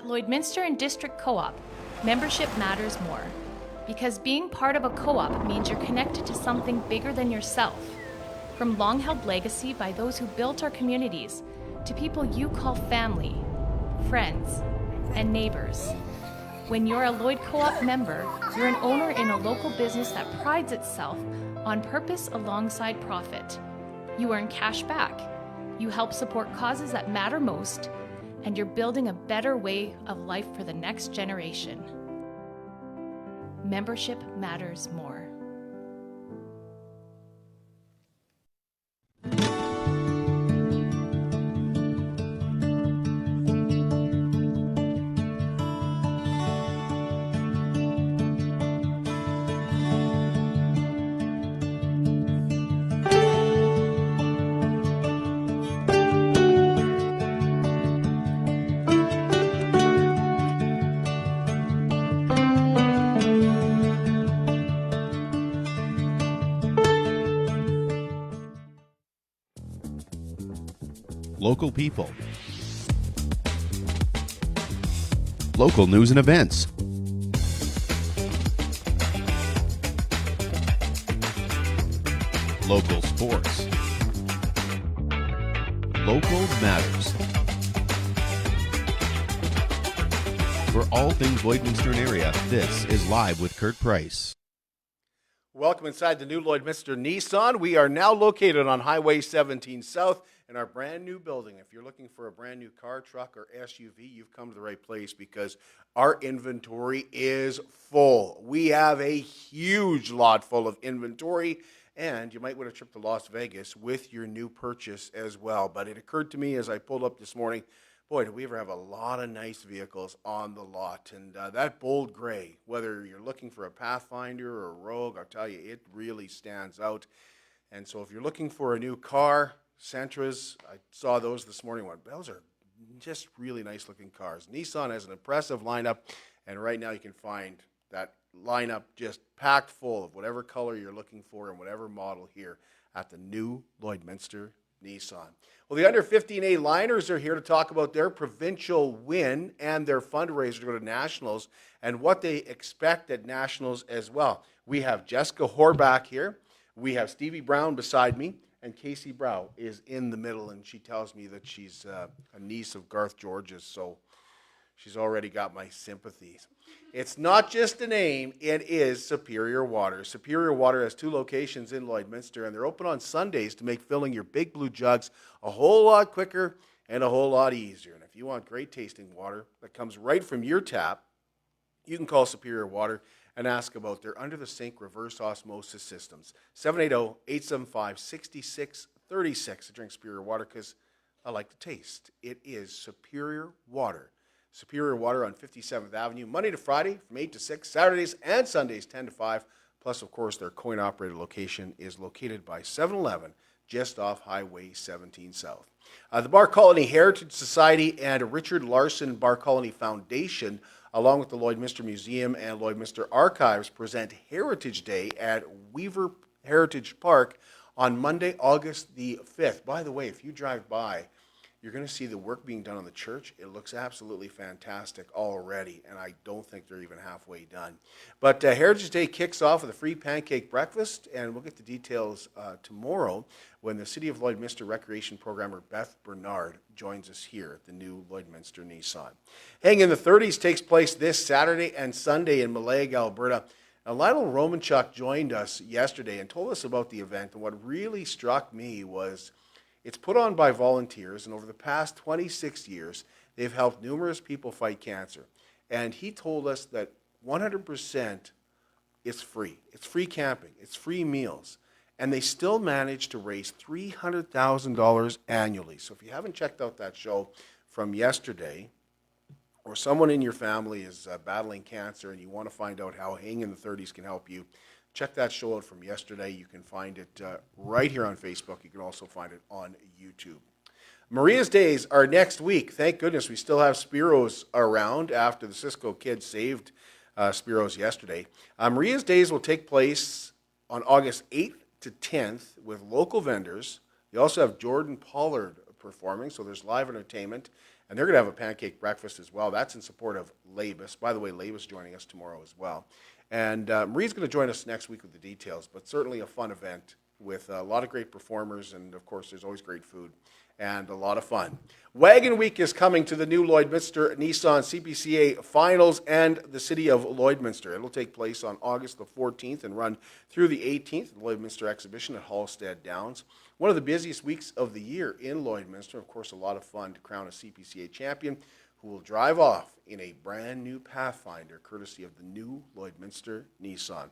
At Lloydminster and District Co-op, membership matters more. Because being part of a co-op means you're connected to something bigger than yourself. From long-held legacy by those who built our communities, to people you call family, friends, and neighbors. When you're a Lloyd Co-op member, you're an owner in a local business that prides itself on purpose alongside profit. You earn cash back, you help support causes that matter most, and you're building a better way of life for the next generation. Membership matters more. Local people. Local news and events. Local sports. Local matters. For all things Lloydminster area, this is Live with Kurt Price. Welcome inside the new Lloydminster Nissan. We are now located on Highway 17 South in our brand new building. If you're looking for a brand new car, truck, or SUV, you've come to the right place because our inventory is full. We have a huge lot full of inventory, and you might win a trip to Las Vegas with your new purchase as well. But it occurred to me as I pulled up this morning, boy, do we ever have a lot of nice vehicles on the lot. And that bold gray, whether you're looking for a Pathfinder or a Rogue, I'll tell you, it really stands out. And so if you're looking for a new car, Sentras, I saw those this morning. Those are just really nice looking cars. Nissan has an impressive lineup, and right now you can find that lineup just packed full of whatever color you're looking for and whatever model here at the new Lloydminster Nissan. Well, the under 15A Liners are here to talk about their provincial win and their fundraiser to go to Nationals and what they expect at Nationals as well. We have Jessica Horbach here. We have Stevie Brown beside me, and Casey Brow is in the middle, and she tells me that she's a niece of Garth George's, so she's already got my sympathies. It's not just a name, it is Superior Water. Superior Water has 2 locations in Lloydminster, and they're open on Sundays to make filling your big blue jugs a whole lot quicker and a whole lot easier. And if you want great tasting water that comes right from your tap, you can call Superior Water and ask about their under-the-sink reverse osmosis systems. 780-875-6636. I drink Superior Water because I like the taste. It is Superior Water. Superior Water on 57th Avenue, Monday to Friday from 8 to 6, Saturdays and Sundays 10 to 5. Plus, of course, their coin-operated location is located by 7-Eleven, just off Highway 17 South. The Bar Colony Heritage Society and Richard Larson Bar Colony Foundation, along with the Lloydminster Museum and Lloydminster Archives, present Heritage Day at Weaver Heritage Park on Monday, August the 5th. By the way, if you drive by, you're going to see the work being done on the church. It looks absolutely fantastic already, and I don't think they're even halfway done. But Heritage Day kicks off with a free pancake breakfast, and we'll get the details tomorrow when the City of Lloydminster Recreation Programmer Beth Bernard joins us here at the new Lloydminster Nissan. Hang in the 30s takes place this Saturday and Sunday in Malayag, Alberta. Now, Lionel Romanchuk joined us yesterday and told us about the event, and what really struck me was it's put on by volunteers, and over the past 26 years, they've helped numerous people fight cancer. And he told us that 100% is free. It's free camping. It's free meals. And they still manage to raise $300,000 annually. So if you haven't checked out that show from yesterday, or someone in your family is battling cancer and you want to find out how Hang in the 30s can help you, check that show out from yesterday. You can find it right here on Facebook. You can also find it on YouTube. Maria's Days are next week. Thank goodness we still have Spiro's around after the Cisco kids saved Spiro's yesterday. Maria's Days will take place on August 8th to 10th with local vendors. You also have Jordan Pollard performing, so there's live entertainment. And they're going to have a pancake breakfast as well. That's in support of Labus. By the way, Labus joining us tomorrow as well. And Marie's going to join us next week with the details, but certainly a fun event with a lot of great performers, and of course there's always great food and a lot of fun. Wagon Week is coming to the new Lloydminster Nissan CPCA Finals and the city of Lloydminster. It'll take place on August the 14th and run through the 18th, the Lloydminster exhibition at Halstead Downs. One of the busiest weeks of the year in Lloydminster. Of course, a lot of fun to crown a CPCA champion who will drive off in a brand new Pathfinder courtesy of the new Lloydminster Nissan.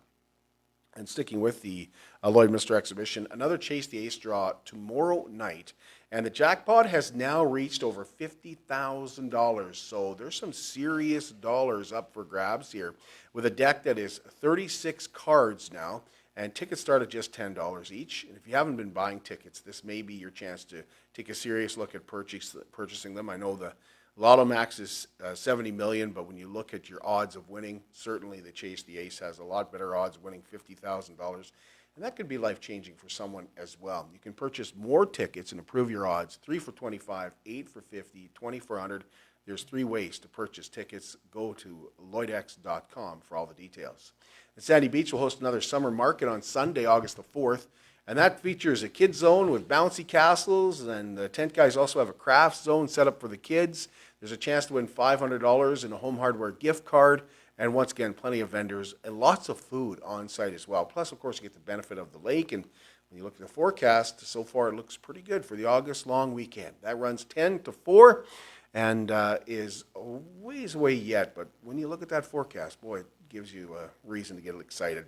And sticking with the Lloydminster exhibition, another Chase the Ace draw tomorrow night. And the jackpot has now reached over $50,000. So there's some serious dollars up for grabs here with a deck that is 36 cards now. And tickets start at just $10 each. And if you haven't been buying tickets, this may be your chance to take a serious look at purchasing them. I know the Lotto Max is 70 million, but when you look at your odds of winning, certainly the Chase the Ace has a lot better odds of winning $50,000. And that could be life-changing for someone as well. You can purchase more tickets and improve your odds. 3 for 25, 8 for 50, 20 for 100. There's 3 ways to purchase tickets. Go to lloydx.com for all the details. And Sandy Beach will host another summer market on Sunday, August the 4th. And that features a kids zone with bouncy castles, and the tent guys also have a crafts zone set up for the kids. There's a chance to win $500 in a home hardware gift card, and once again, plenty of vendors and lots of food on site as well. Plus, of course, you get the benefit of the lake, and when you look at the forecast, so far it looks pretty good for the August long weekend. That runs 10 to 4 and is a ways away yet, but when you look at that forecast, boy, it gives you a reason to get excited.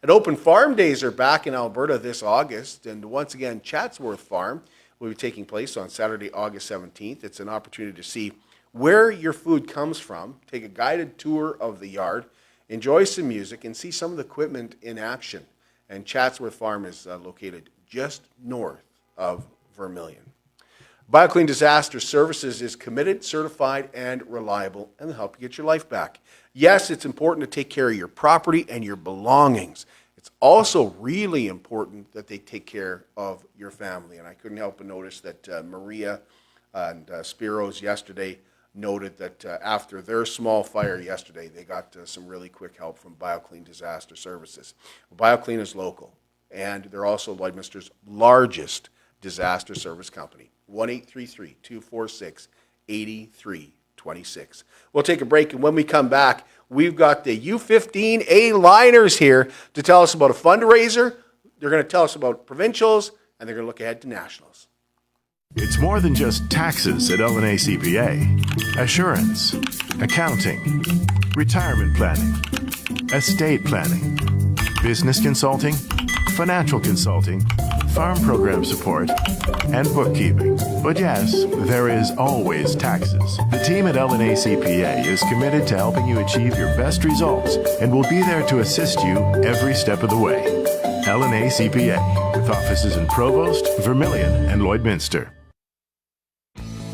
And Open Farm Days are back in Alberta this August, and once again, Chatsworth Farm will be taking place on Saturday, August 17th. It's an opportunity to see where your food comes from, take a guided tour of the yard, enjoy some music, and see some of the equipment in action. And Chatsworth Farm is located just north of Vermilion. BioClean Disaster Services is committed, certified, and reliable, and they'll help you get your life back. Yes, it's important to take care of your property and your belongings. It's also really important that they take care of your family. And I couldn't help but notice that Maria and Spiros yesterday noted that after their small fire yesterday, they got some really quick help from BioClean Disaster Services. BioClean is local, and they're also Lloydminster's largest disaster service company. 1-833-246-8326. We'll take a break, and when we come back, we've got the U15A Liners here to tell us about a fundraiser. They're going to tell us about Provincials, and they're going to look ahead to Nationals. It's more than just taxes at LNA CPA. Assurance, accounting, retirement planning, estate planning, business consulting, financial consulting, farm program support, and bookkeeping. But yes, there is always taxes. The team at LNA CPA is committed to helping you achieve your best results and will be there to assist you every step of the way. LNA CPA, with offices in Provost, Vermilion, and Lloydminster.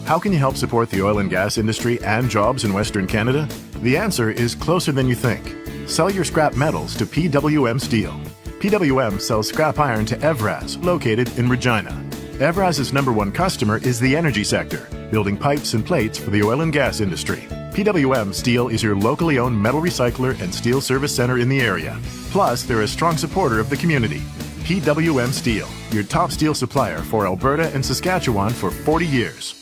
How can you help support the oil and gas industry and jobs in Western Canada? The answer is closer than you think. Sell your scrap metals to PWM Steel. PWM sells scrap iron to Evraz, located in Regina. Evraz's #1 customer is the energy sector, building pipes and plates for the oil and gas industry. PWM Steel is your locally owned metal recycler and steel service center in the area. Plus, they're a strong supporter of the community. PWM Steel, your top steel supplier for Alberta and Saskatchewan for 40 years.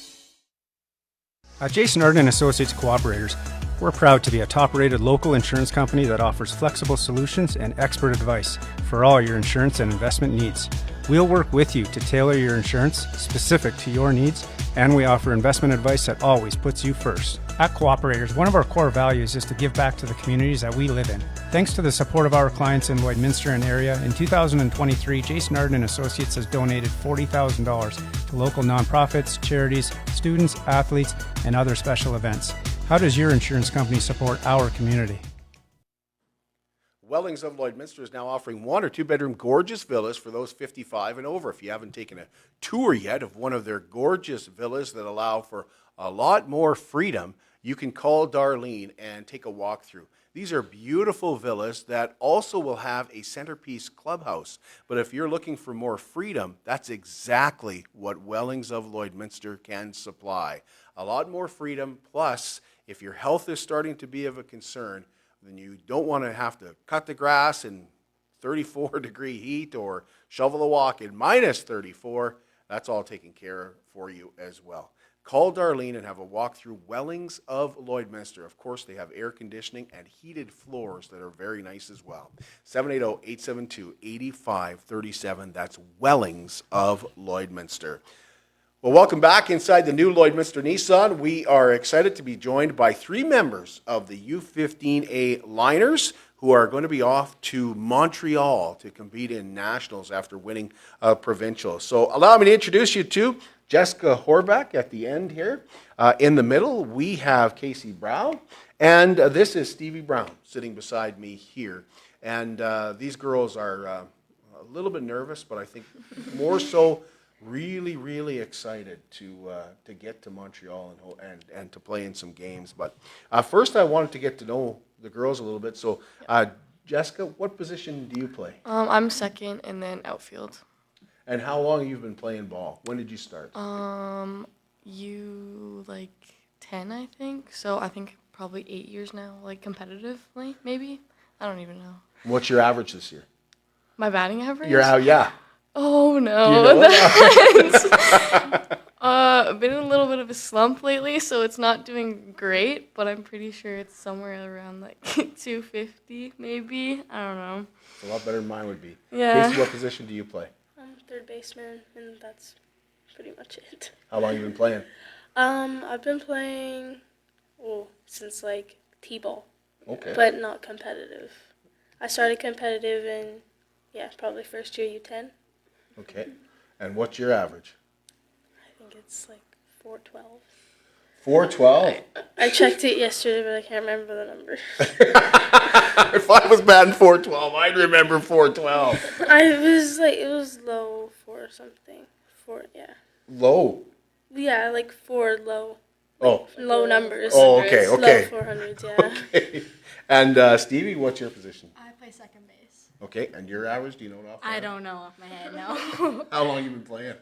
At Jason Arden Associates Cooperators, we're proud to be a top-rated local insurance company that offers flexible solutions and expert advice for all your insurance and investment needs. We'll work with you to tailor your insurance specific to your needs, and we offer investment advice that always puts you first. At Cooperators, one of our core values is to give back to the communities that we live in. Thanks to the support of our clients in Lloydminster and area, in 2023, Jason Arden Associates has donated $40,000 to local nonprofits, charities, students, athletes, and other special events. How does your insurance company support our community? Wellings of Lloydminster is now offering 1 or 2 bedroom gorgeous villas for those 55 and over. If you haven't taken a tour yet of one of their gorgeous villas that allow for a lot more freedom, you can call Darlene and take a walk through. These are beautiful villas that also will have a centerpiece clubhouse. But if you're looking for more freedom, that's exactly what Wellings of Lloydminster can supply. A lot more freedom, plus if your health is starting to be of a concern, then you don't want to have to cut the grass in 34-degree heat or shovel a walk in minus 34. That's all taken care of for you as well. Call Darlene and have a walk through Wellings of Lloydminster. Of course, they have air conditioning and heated floors that are very nice as well. 780-872-8537. That's Wellings of Lloydminster. Well, welcome back inside the new Lloydminster Nissan. We are excited to be joined by 3 members of the U15A Liners who are going to be off to Montreal to compete in nationals after winning Provincials. So allow me to introduce you to Jessica Horbach at the end here. In the middle, we have Casey Brown, and this is Stevie Brown sitting beside me here. And these girls are a little bit nervous, but I think more so really, really excited to get to Montreal and to play in some games. But first, I wanted to get to know the girls a little bit. So, Jessica, what position do you play? I'm second and then outfield. And how long have you been playing ball? When did you start? Like 10, I think. So I think probably 8 years now, like competitively, maybe. I don't even know. What's your average this year? My batting average? You're out, yeah. Oh no, Do you know been in a little bit of a slump lately, so it's not doing great. But I'm pretty sure it's somewhere around like 250, maybe. I don't know. It's a lot better than mine would be. Yeah. Casey, what position do you play? I'm third baseman, and that's pretty much it. How long have you been playing? I've been playing since like T-ball, Okay. but not competitive. I started competitive in probably first year U10. Okay. And what's your average? I think it's like 412. 412? I checked it yesterday, but I can't remember the number. If I was batting 412, I'd remember 412. It was low for something. Low? Yeah, like 4 low. Oh. Low numbers. Oh, okay, okay. Low 400s, yeah. Okay. And Stevie, what's your position? I play second base. Okay, and your average, do you know it off? I don't know off my head, no. How long have you been playing?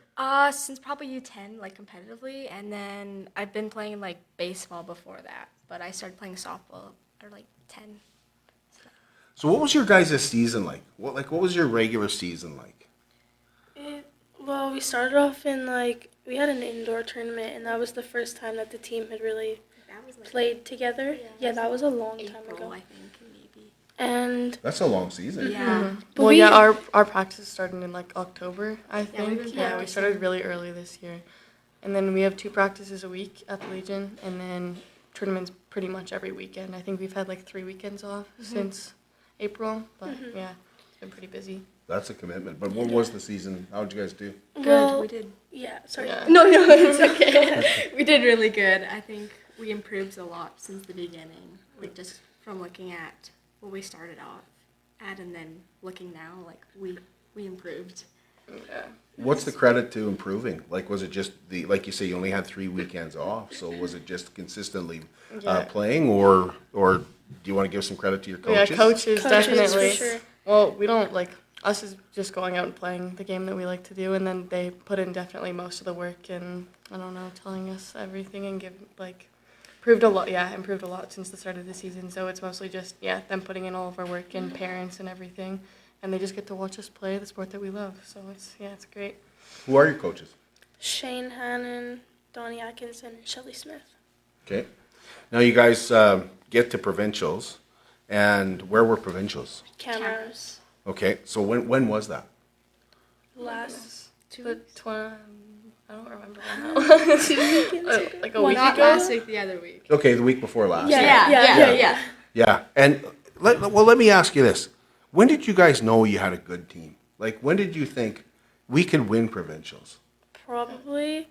Since probably U10, like competitively, and then I've been playing like baseball before that, but I started playing softball at like 10. So what was your guys' season like? What was your regular season like? Well, we started off in we had an indoor tournament, and that was the first time that the team had really played together. Yeah, that was a long time ago. I think, maybe. And That's a long season. Yeah. Well, our practice started in like October, I think. We started really early this year. And then we have 2 practices a week at the Legion, and then tournaments pretty much every weekend. I think we've had like 3 weekends off since April, but yeah, it's been pretty busy. That's a commitment. But what was the season? How did you guys do? Good, well, we did. Yeah, sorry. Yeah. No, it's okay. We did really good. I think we improved a lot since the beginning. Like just from looking at what we started off at and then looking now, like we improved. Yeah. What's the credit to improving? Like, was it just like you say, you only had 3 weekends off, so was it just consistently playing, or do you want to give some credit to your coaches? Yeah, coaches definitely. For sure. Well, we don't us is just going out and playing the game that we like to do, and then they put in definitely most of the work and telling us everything and improved a lot since the start of the season. So it's mostly just them putting in all of our work and parents and everything, and they just get to watch us play the sport that we love. So it's great. Who are your coaches? Shane Hannon, Donnie Atkinson, and Shelly Smith. Okay. Now you guys get to Provincials, and where were Provincials? Cameras. Okay, so when was that? Last I don't remember when like a Well, week not ago. last week, the other week. Okay, the week before last. Yeah. Yeah, and let me ask you this. When did you guys know you had a good team? Like, when did you think we could win Provincials? Probably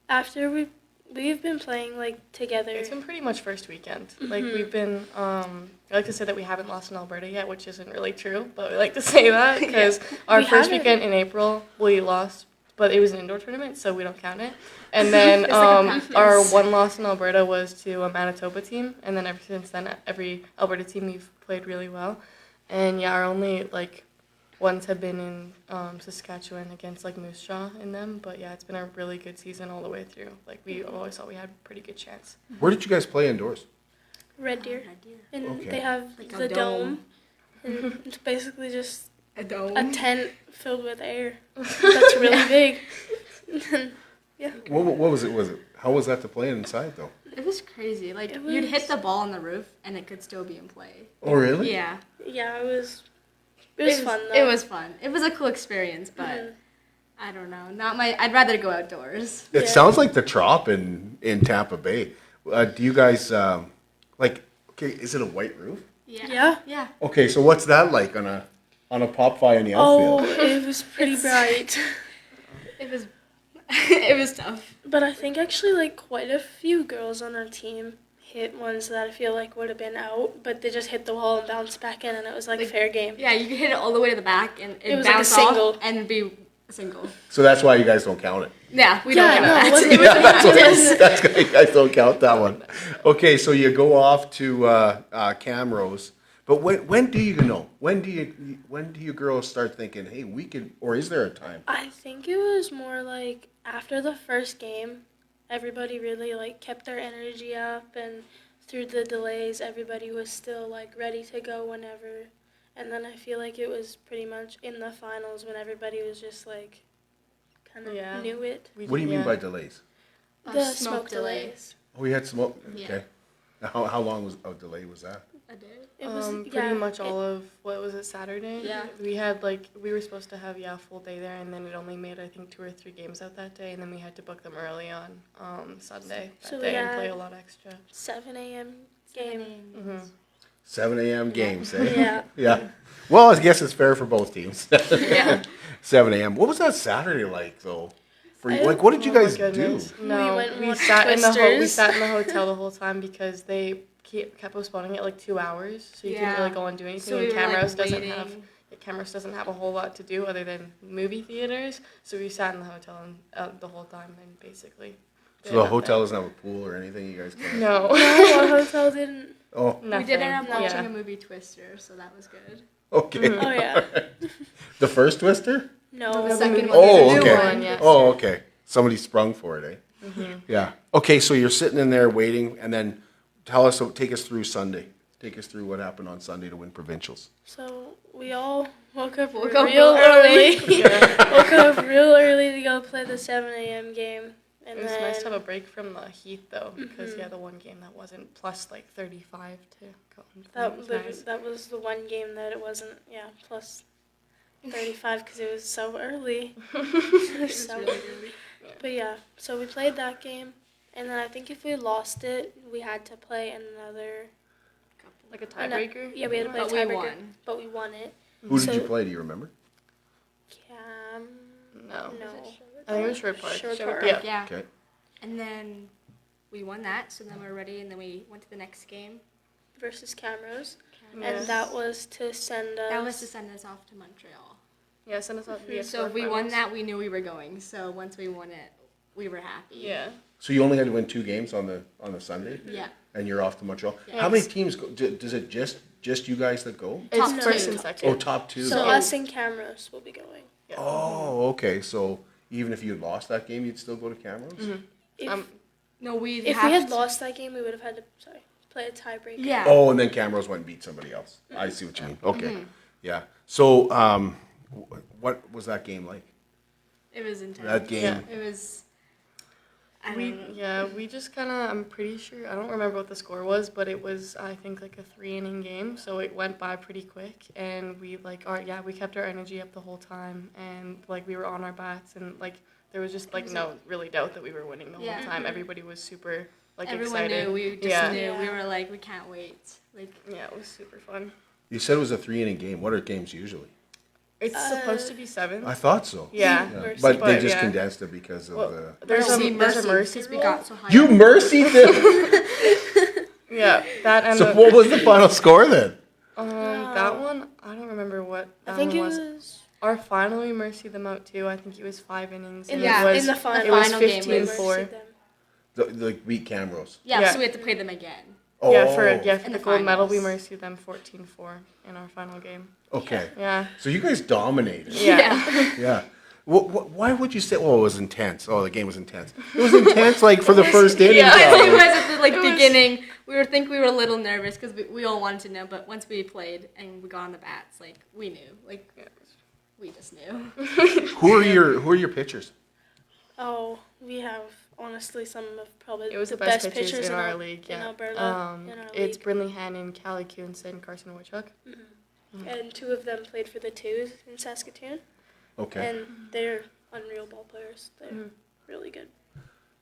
after we've been playing together. It's been pretty much first weekend. Like we've been, I like to say that we haven't lost in Alberta yet, which isn't really true, but we like to say that because our first weekend in April we lost but it was an indoor tournament, so we don't count it. And then It's like a practice. our one loss in Alberta was to a Manitoba team, and then ever since then, every Alberta team we've played really well. And yeah, our only like ones have been in Saskatchewan against like Moose Jaw in them, but yeah, it's been a really good season all the way through. Like we always thought we had a pretty good chance. Where did you guys play indoors? Red Deer. Red Deer. And Okay. they have Like a the dome. dome. And it's basically just A dome. a tent filled with air. That's really big. Yeah. What was it? How was that to play inside though? It was crazy. Like It you'd hit was- the ball on the roof and it could still be in play. Oh really? Yeah. Yeah, it was fun though. It was fun. It was a cool experience, but I don't know. Not my. I'd rather go outdoors. It Yeah. sounds like the Trop in Tampa Bay. Do you guys like? Okay, is it a white roof? Yeah. Yeah. Okay, so what's that like on a pop fly in the Oh, outfield? it was pretty bright. It was. It was tough. But I think actually like quite a few girls on our team hit ones that I feel like would have been out, but they just hit the wall and bounced back in, and it was like fair game. Yeah, you could hit it all the way to the back and It it was like a bounce single. off and be a single. So that's why you guys don't count it. Yeah, we Yeah, don't no, count it that. wasn't- Yeah, that's why you guys don't count that one. Okay, so you go off to Camrose, but when do you know? When do you girls start thinking, hey, we could, or is there a time? I think it was more like after the first game, everybody really like kept their energy up, and through the delays, everybody was still like ready to go whenever. And then I feel like it was pretty much in the finals when everybody was just like kind of Yeah. knew it. What do you mean by delays? The Smoke smoke delay. delays. Oh, we had smoke. Yeah. Okay. How long was of delay was that? I did. It was Pretty much all of what was it, Saturday? Yeah. We were supposed to have a full day there, and then it only made I think 2 or 3 games out that day, and then we had to book them early on Sunday that So we day and play had- a lot extra. 7 a.m. game. 7 a.m. games, eh? Yeah. Yeah. Well, I guess it's fair for both teams. Yeah. 7 a.m. What was that Saturday like, though? For you? I Like, what did you Oh my guys do? goodness. No, went and we watched sat in the we Twisters. sat in the hotel the whole time because they kept postponing it like 2 hours, so you couldn't Yeah. really go and do anything. So we and were, like, Camrose doesn't have a whole lot to do other than movie theaters, so we sat in the hotel the whole time and basically. So the hotel doesn't have a pool or anything, you guys can No. No, our hotel didn't. Oh, We did end up Nothing. watching Yeah. a movie Twister, so that was good. okay. Oh yeah. The first Twister? No. The second one. Oh, There's a new okay. one. yes. Oh, okay. Somebody sprung for it, eh? Yeah. Okay, so you're sitting in there waiting, and then take us through Sunday. Take us through what happened on Sunday to win Provincials. So we all woke up Woke real up early. early. Woke up real early to go play the 7 a.m. game. And It was then nice to have a break from the heat though, because the one game that wasn't plus like 35 to go. that was the one game that it wasn't plus 35 because it was so early. It was So- really good. But yeah, so we played that game, and then I think if we lost it, we had to play another. Like a tiebreaker. Yeah, we had to play But a we tiebreaker, won. but we won it. Who did So- you play? Do you remember? No. No. I think it was Short Park. Short Park. Yeah. Yeah. Okay. And then we won that, so then we're ready, and then we went to the next game. Versus Camrose, Yes. and that was to send us. That was to send us off to Montreal. Yeah, send us off. So if we won that, we knew we were going. So once we won it, we were happy. Yeah. So you only had to win 2 games on the Sunday, Yeah. and you're off to Montreal. Yeah. How many teams go? Does it just you guys that go? It's Top first two. and second. Oh, top 2. So Yeah. us and Camrose will be going. Yeah. Oh, okay. So even if you had lost that game, you'd still go to Camrose? If, No, we if we had lost that game, we would have had to play a tiebreaker. Yeah. Oh, and then Camrose went and beat somebody else. I see what you mean. Okay. Yeah. So what was that game like? It was intense. That game. Yeah. It was. I don't know. We just kind of, I'm pretty sure, I don't remember what the score was, but it was, I think, like a 3-inning game, so it went by pretty quick, and we, we kept our energy up the whole time, and, like, we were on our bats, and, like, there was just, like, no really doubt that we were winning the Yeah. whole time. Everybody was super, like, Everyone excited. knew. We just Yeah. knew. We Yeah. were like, we can't wait. Like, Yeah, it was super fun. You said it was a 3-inning game. What are games usually? It's supposed to be 7. I thought so. Yeah. Yeah. Mercy. But they just yeah. condensed it because of Well, the. There's a mercy because we rule. got so high. You mercied them. Yeah, that and So what was the final score then? that one, I don't remember what that I think one it was. was Our final, we mercied them out too. I think it was 5 innings. In and Yeah, it was, in the final, it was final game, 15-4. The beat Camrose. Yeah, so we have to play them again. Yeah, for In the the gold medal, we finals. mercied them 14-4 in our final game. Okay. Yeah. So you guys dominated. Yeah. Yeah. Why would you say? Oh, it was intense. Oh, the game was intense. It was intense, like for the first inning. Yeah, I think it was probably. at the beginning. We were a little nervous because we all wanted to know, but once we played and we got on the bats, like we knew, we just knew. Who are your pitchers? Oh, we have honestly some of probably It was the the best pitchers pitchers in our Al- league. in Yeah. Alberta. In our It's league. Brinley Hannon, Callie Coonson, Carson Woodchuck. And 2 of them played for the Twos in Saskatoon, Okay. and they're unreal ball players. They're really good.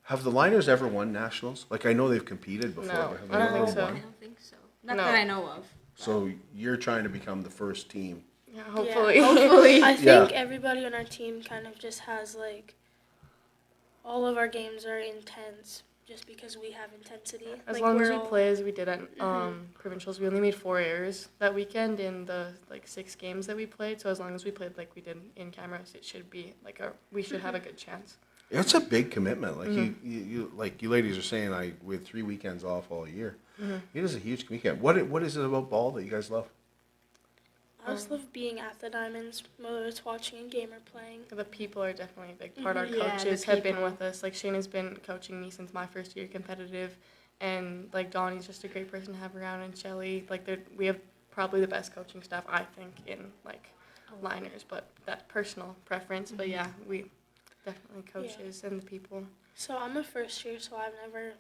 Have the Liners ever won nationals? Like I know they've competed before, No, but have I they don't ever think so. I won? don't think so. Not No. that I know of. So you're trying to become the first team. Yeah, hopefully. Yeah, Hopefully. I think Yeah. everybody on our team kind of just has all of our games are intense just because we have intensity. As Like, long as we're we all- play as we did at Provincials, we only made 4 errors that weekend in the 6 games that we played. So as long as we played like we did in Camrose, it should be we should have a good chance. It's a big commitment. Like you like you ladies are saying, we had 3 weekends off all year. It is a huge weekend. What is it about ball that you guys love? I just love being at the Diamonds, whether it's watching a game or playing. The people are definitely a big part. Our Yeah, the coaches have been people. with us. Like Shayna's been coaching me since my first year competitive, and like Donnie's just a great person to have around, and Shelly. We have probably the best coaching staff I think in Liners, but that personal preference. But yeah, we definitely coaches and the people. So I'm a first year, so I've never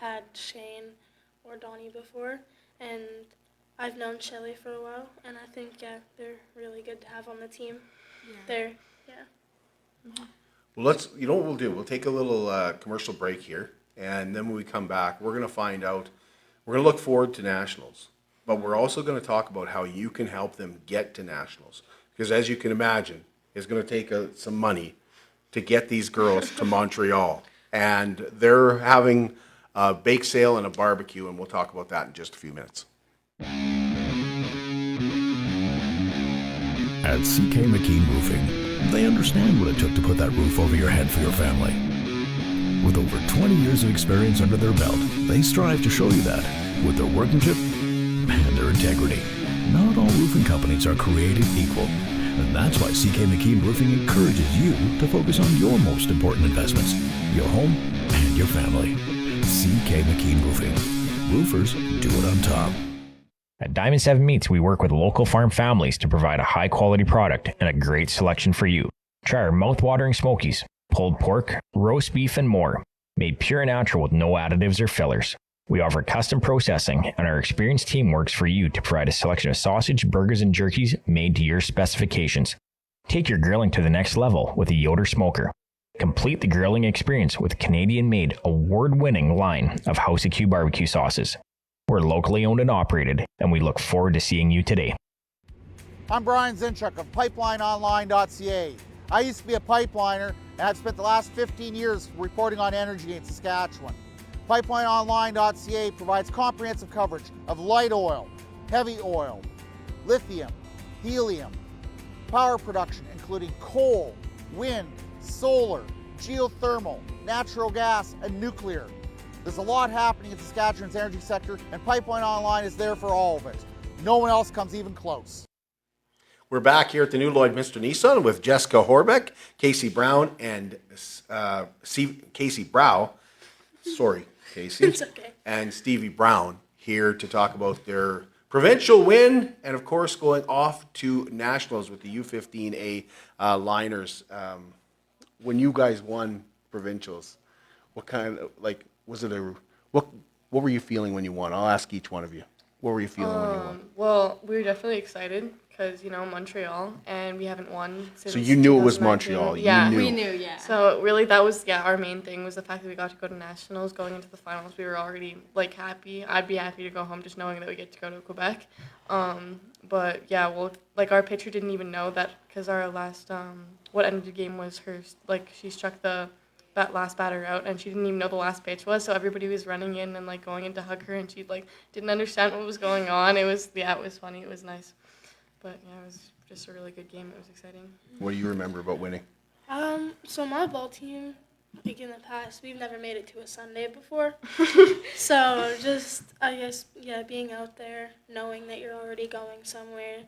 had Shane or Donnie before, and I've known Shelly for a while, and I think they're really good to have on the team. They're Well, you know what we'll do? We'll take a little commercial break here, and then when we come back, we're going to find out. We're going to look forward to nationals, but we're also going to talk about how you can help them get to nationals. Because as you can imagine, it's going to take some money to get these girls to Montreal, and they're having a bake sale and a barbecue, and we'll talk about that in just a few minutes. At CK McKean Roofing, they understand what it took to put that roof over your head for your family. With over 20 years of experience under their belt, they strive to show you that with their workmanship and their integrity. Not all roofing companies are created equal, and that's why CK McKean Roofing encourages you to focus on your most important investments, your home and your family. CK McKean Roofing. Roofers do it on top. At Diamond 7 Meats, we work with local farm families to provide a high-quality product and a great selection for you. Try our mouth-watering smokies, pulled pork, roast beef, and more, made pure and natural with no additives or fillers. We offer custom processing, and our experienced team works for you to provide a selection of sausage, burgers, and jerkies made to your specifications. Take your grilling to the next level with a Yoder smoker. Complete the grilling experience with a Canadian-made, award-winning line of House of Q barbecue sauces. We're locally owned and operated, and we look forward to seeing you today. I'm Brian Zinchuk of PipelineOnline.ca. I used to be a pipeliner, and I've spent the last 15 years reporting on energy in Saskatchewan. PipelineOnline.ca provides comprehensive coverage of light oil, heavy oil, lithium, helium, power production including coal, wind, solar, geothermal, natural gas, and nuclear. There's a lot happening in Saskatchewan's energy sector, and Pipeline Online is there for all of it. No one else comes even close. We're back here at the new Lloydminster Nissan with Jessica Horbach, Casey Brown, and Casey Brow. Sorry, Casey. It's okay. And Stevie Brown here to talk about their provincial win and, of course, going off to nationals with the U15A Liners. When you guys won provincials, what kind of, was it what were you feeling when you won? I'll ask each one of you. What were you feeling when you won? Well, we were definitely excited because, Montreal, and we haven't won since So you knew it was 2019. Montreal. Yeah. You knew. We knew, yeah. So really that was, our main thing was the fact that we got to go to nationals. Going into the finals, we were already, happy. I'd be happy to go home just knowing that we get to go to Quebec. But, yeah, our pitcher didn't even know that because our last, what ended the game was her, she struck that last batter out, and she didn't even know the last pitch was, so everybody was running in and going in to hug her, and she didn't understand what was going on. It was funny, it was nice, but yeah, it was just a really good game. It was exciting. What do you remember about winning? So my ball team, like in the past, we've never made it to a Sunday before. So just, I guess, yeah, being out there, knowing that you're already going somewhere,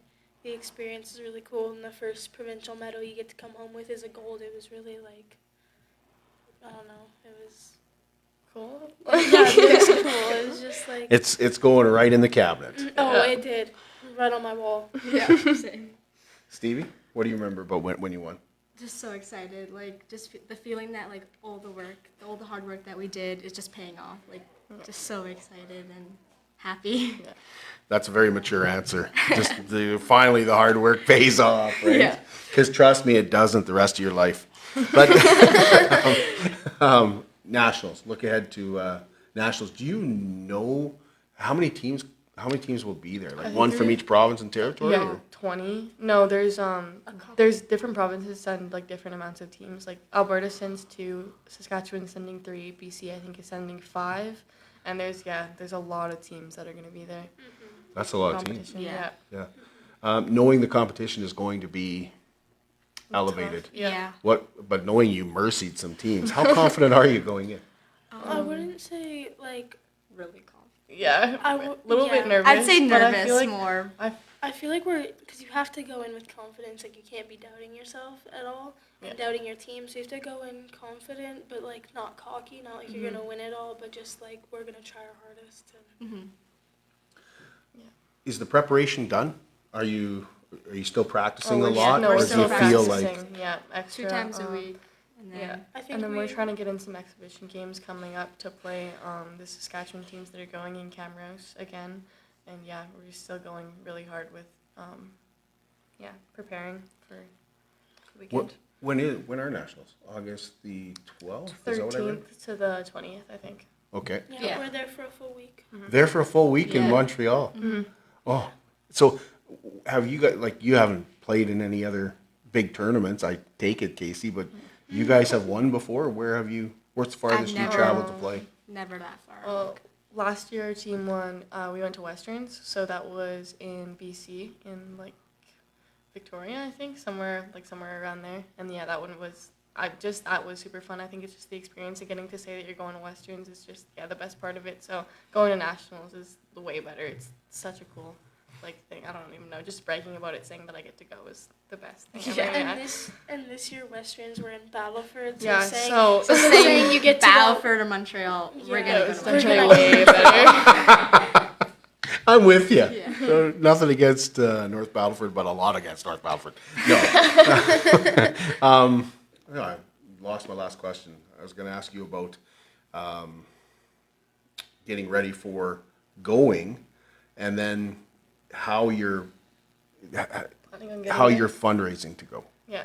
the experience is really cool. And the first provincial medal you get to come home with is a gold. It was really like, I don't know, it was cool. Yeah, it was cool. It was just like. It's going right in the cabinet. Oh, it did. Right on my wall. Yeah, same. Stevie, what do you remember about when you won? Just so excited, like just the feeling that like all the hard work that we did is just paying off. Like just so excited and happy. Yeah. That's a very mature answer. Just finally the hard work pays off, right? Yeah. Because trust me, it doesn't the rest of your life. But nationals. Look ahead to nationals. Do you know how many teams will be there? Like one from each province and territory? Yeah, or? 20. No, there's different provinces send like different amounts of teams. Like Alberta sends 2, Saskatchewan's sending 3, BC I think is sending 5, and there's a lot of teams that are going to be there. That's a lot of teams. Yeah. Knowing the competition is going to be elevated. Tough. Yeah. But knowing you mercied some teams, how confident are you going in? I wouldn't say like Really confident. Yeah, a little bit nervous. I'd say but nervous I feel like more. I feel like because you have to go in with confidence. Like you can't be doubting yourself at all and doubting your team. So you have to go in confident, but like not cocky. Not like you're gonna win it all, but just like we're gonna try our hardest. And Is the preparation done? Are you still practicing a we're lot, no, or we're do still you feel like practicing, extra 2 times a week. And then Yeah, I think and then we're trying to get in some exhibition games coming up to play the Saskatchewan teams that are going in Camrose again, and we're still going really hard with preparing for the weekend. when are nationals? August the 12th? Is that what I read? 13th to the 20th, I think. Okay. yeah, we're there for a full week. There for a full week in Montreal. Oh, so have you got you haven't played in any other big tournaments? I take it, Casey, but you guys have won before. What's the farthest you traveled to play? Never that far. Well, last year our team won. We went to Westerns, so that was in BC, in Victoria, I think, somewhere around there. And that one was. That was super fun. I think it's just the experience of getting to say that you're going to Westerns is just the best part of it. So going to nationals is the way better. It's such a cool thing. I don't even know. Just bragging about it, saying that I get to go is the best thing ever. And this year Westerns were in Battleford. So Yeah, saying, so saying you get to Battleford or Montreal, we're gonna go to definitely Montreal. way better. I'm with you. Yeah. So nothing against North Battleford, but a lot against North Battleford. No. I lost my last question. I was going to ask you about getting ready for going, and then how you're fundraising to go. Yeah.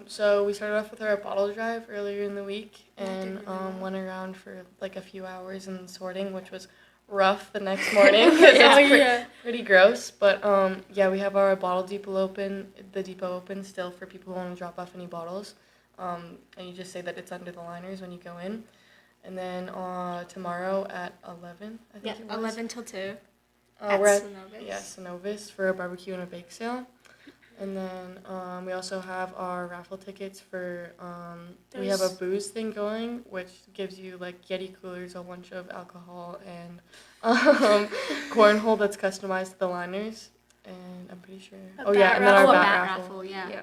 So we started off with our bottle drive earlier in the week, and went around for a few hours in sorting, which was rough the next morning because it's pretty gross. But we have our bottle depot open still for people who want to drop off any bottles. And you just say that it's under the liners when you go in. And then tomorrow at 11, I think it was. 11 till 2. We're at Synovus. Synovus for a barbecue and a bake sale. And then we also have our raffle tickets for, we have a booze thing going, which gives you Yeti coolers, a bunch of alcohol, and cornhole that's customized to the liners. And I'm pretty sure. A and bat then our raffle. bat raffle. Yeah.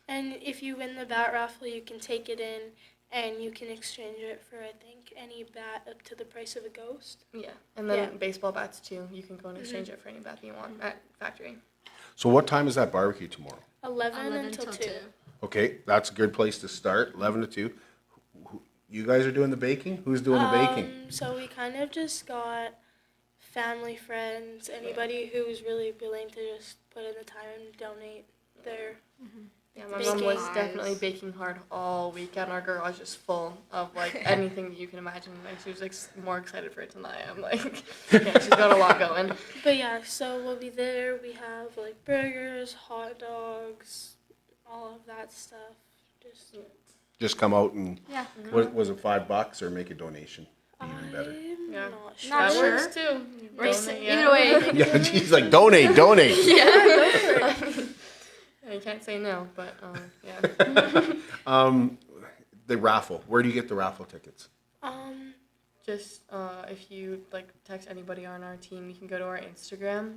And if you win the bat raffle, you can take it in and you can exchange it for, I think, any bat up to the price of a ghost. Yeah, and then baseball bats too. You can go and exchange it for any bat that you want at factory. So what time is that barbecue tomorrow? 11 until 2. Okay, that's a good place to start, 11 to 2. You guys are doing the baking? Who's doing the baking? So we kind of just got family, friends, anybody who's really willing to just put in the time and donate their Yeah, my mom was definitely baking hard all weekend. Our garage is full of anything that you can imagine. She was more excited for it than I am. She's got a lot going. But so we'll be there. We have burgers, hot dogs, all of that stuff. Just come out and what was it, $5 or make a donation? Even better. Yeah, Not sure. Not that sure. works too. Either way. Yeah, she's like donate. Yeah. I can't say no, but yeah. The raffle. Where do you get the raffle tickets? Just if you like text anybody on our team, you can go to our Instagram,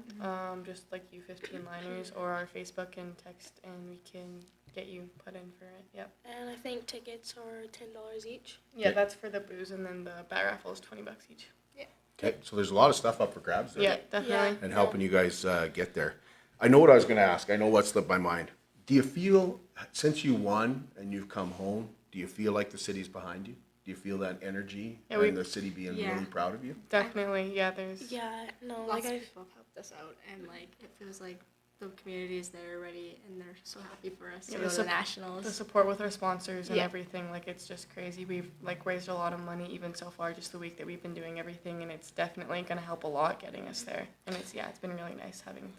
just like U15 Liners, or our Facebook and text, and we can get you put in for it. Yep. And I think tickets are $10 each. Yeah, that's for the booze, and then the bat raffle is $20 each. Yeah. Okay, so there's a lot of stuff up for grabs there. Yeah, definitely. And helping you guys get there. I know what I was going to ask. I know what slipped my mind. Do you feel, since you won and you've come home, do you feel like the city's behind you? Do you feel that energy and the city being really proud of you? Definitely, yeah. There's Lots of people have helped us out, and like it feels like the community is there already, and they're so happy for us to go to the nationals. The support with our sponsors and everything, like it's just crazy. We've like raised a lot of money even so far, just the week that we've been doing everything, and it's definitely going to help a lot getting us there. And it's been really nice having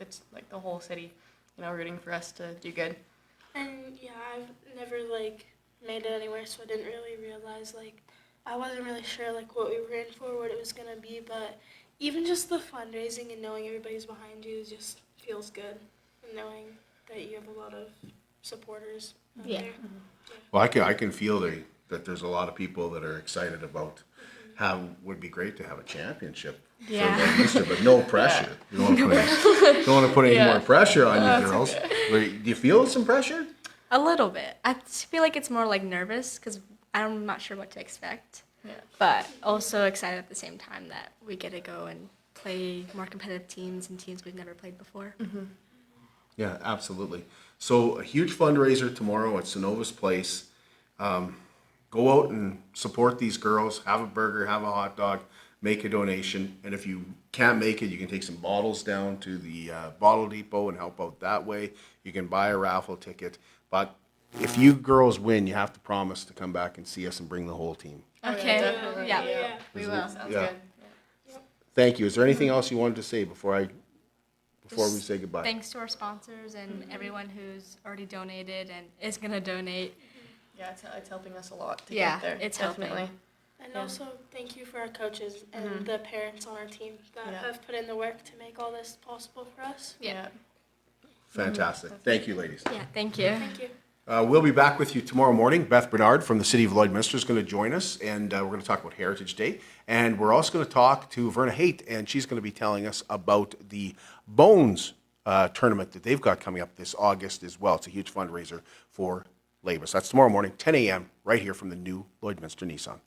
the whole city, rooting for us to do good. And I've never made it anywhere, so I didn't really realize I wasn't really sure what we were in for, what it was gonna be, but even just the fundraising and knowing everybody's behind you just feels good, and knowing that you have a lot of supporters out there. Well, I can feel that there's a lot of people that are excited about would be great to have a championship for Lloydminster, but no pressure. You don't want to put any more pressure on you girls. Okay. Do you feel some pressure? A little bit. I feel like it's more nervous because I'm not sure what to expect. Yeah. But also excited at the same time that we get to go and play more competitive teams and teams we've never played before. Mm-hmm. Yeah, absolutely. So a huge fundraiser tomorrow at Synovus Place. Go out and support these girls. Have a burger, have a hot dog, make a donation. And if you can't make it, you can take some bottles down to the bottle depot and help out that way. You can buy a raffle ticket. But if you girls win, you have to promise to come back and see us and bring the whole team. Okay. Yeah. We will. Sounds good. Thank you. Is there anything else you wanted to say before we say goodbye? Thanks to our sponsors and everyone who's already donated and is going to donate. Yeah, it's helping us a lot to get there. It's definitely. helping. And also, thank you for our coaches and the parents on our team that have put in the work to make all this possible for us. Yeah. Fantastic. Thank you, ladies. Yeah, thank you. Thank you. We'll be back with you tomorrow morning. Beth Bernard from the City of Lloydminster is going to join us, and we're going to talk about Heritage Day. And we're also going to talk to Verna Haight, and she's going to be telling us about the Bones tournament that they've got coming up this August as well. It's a huge fundraiser for Labus. That's tomorrow morning, 10 a.m., right here from the new Lloydminster Nissan.